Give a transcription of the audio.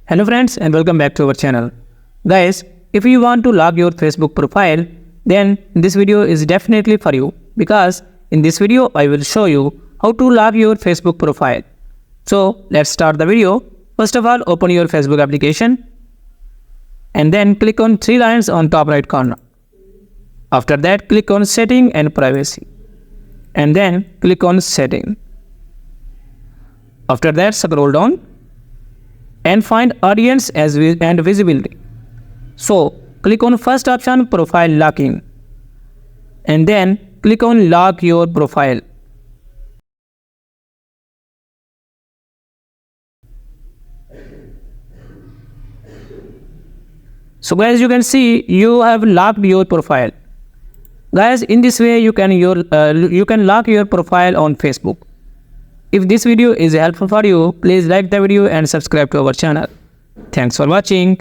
Hello friends and welcome back to our channel. Guys, if you want to log your Facebook profile, then this video is definitely for you because in this video I will show you how to log your Facebook profile. So let's start the video. First of all, open your Facebook application and then click on three lines on top right corner. After that, click on setting and privacy and then click on setting. After that, scroll down and find audience and visibility. So click on first option, profile locking, and then click on lock your profile. So guys, you can see you have locked your profile. Guys, in this way you can lock your profile on Facebook. If this video is helpful for you, please like the video and subscribe to our channel. Thanks for watching.